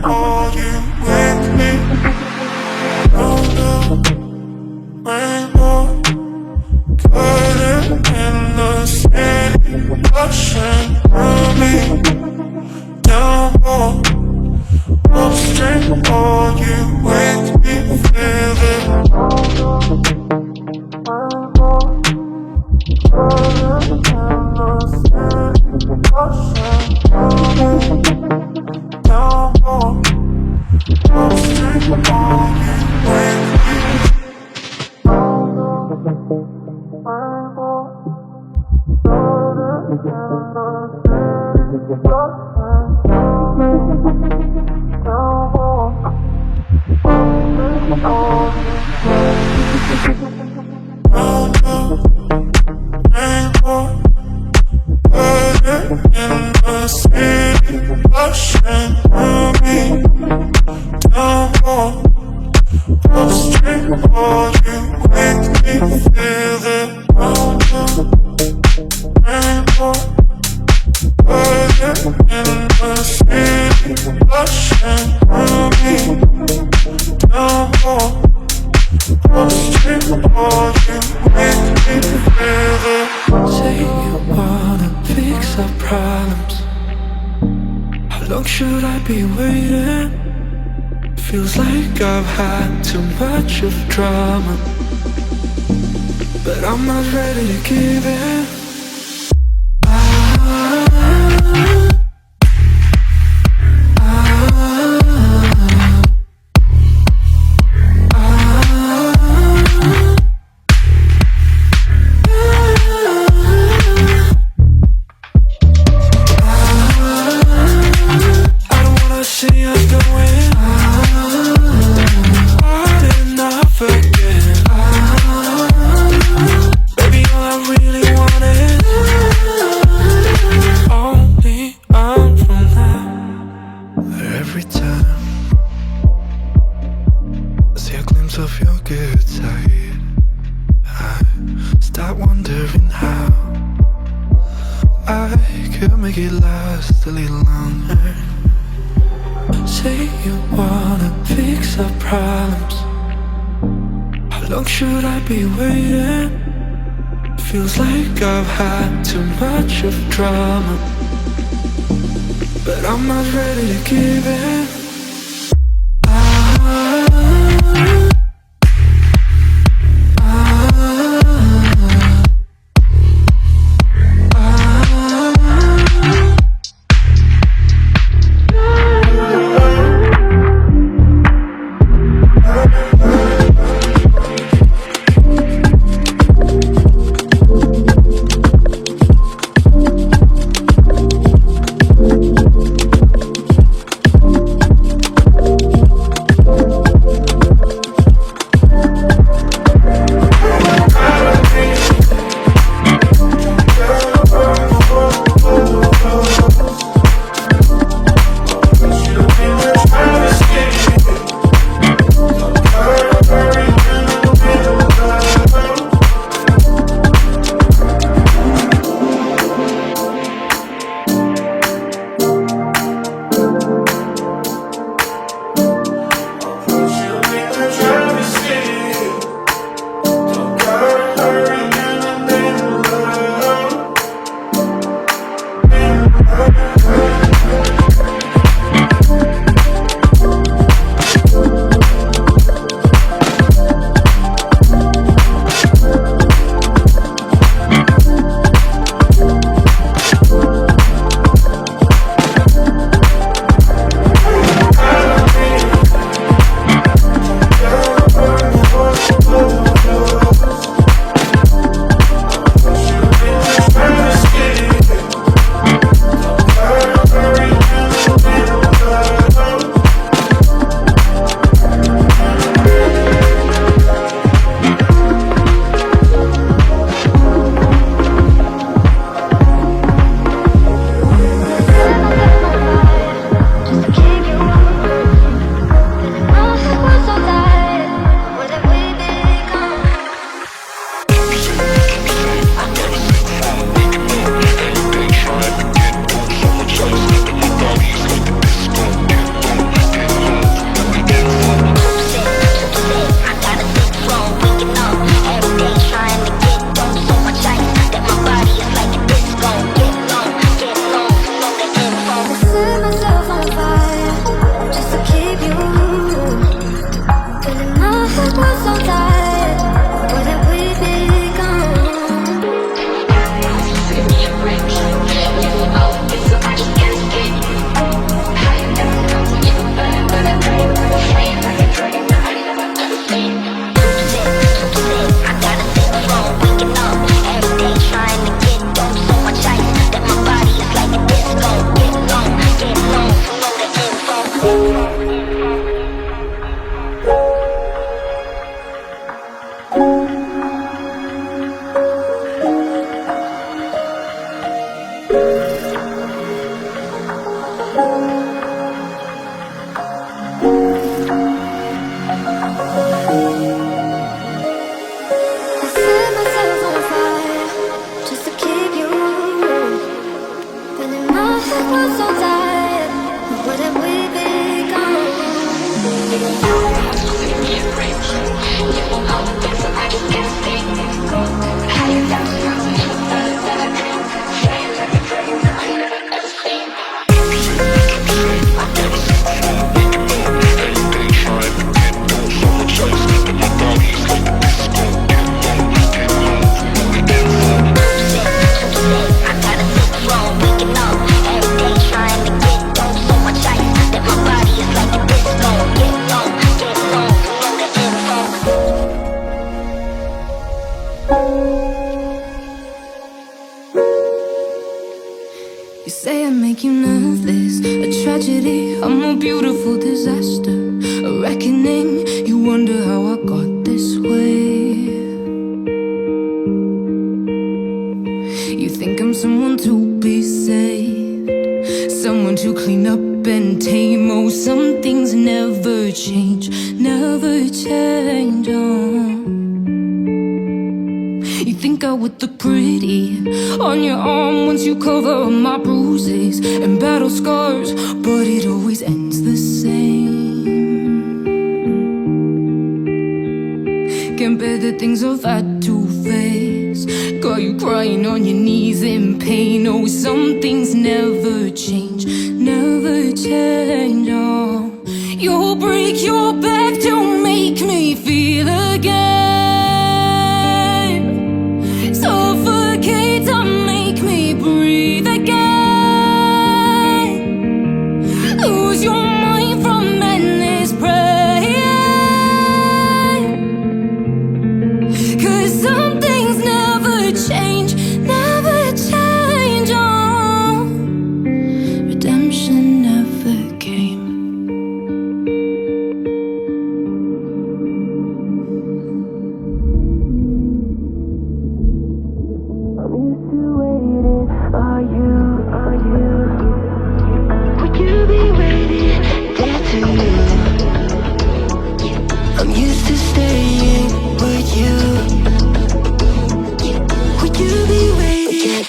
all you with me. Round up, rainbow, flooded in the city, rushing through me. Downpour, upstream, all you with me, feel it. Feels like I've had too much of drama, but I'm not ready to give in. Of your good side, I start wondering how I could make it last a little longer. Say you wanna fix our problems. How long should I be waiting? Feels like I've had too much of drama, but I'm not ready to give in. You say I make you nervous, a tragedy, I'm a beautiful disaster, a reckoning. You wonder how I got this way. You think I'm someone to be saved, someone to clean up and tame. Oh, some things never change, never change. Oh. You think I would look pretty on your arm once you cover up my bruises and battle scars, but it always ends the same. Can't bear the things I've had to face, got you crying on your knees in pain. Oh, some things never change, never change. Oh, you'll break your back to make me feel again. Suffocate to make me breathe again. Lose your mind from endless praying. 'Cause some things never change, never change. Oh, redemption never came. I'm used to waiting. Are you? Would you be waiting there too? I'm used to staying with you. Would you be waiting?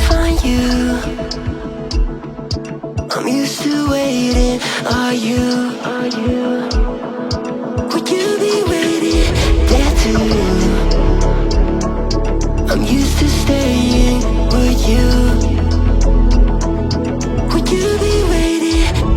Find you. I'm used to waiting. Are you? Would you be waiting there too? I'm used to staying.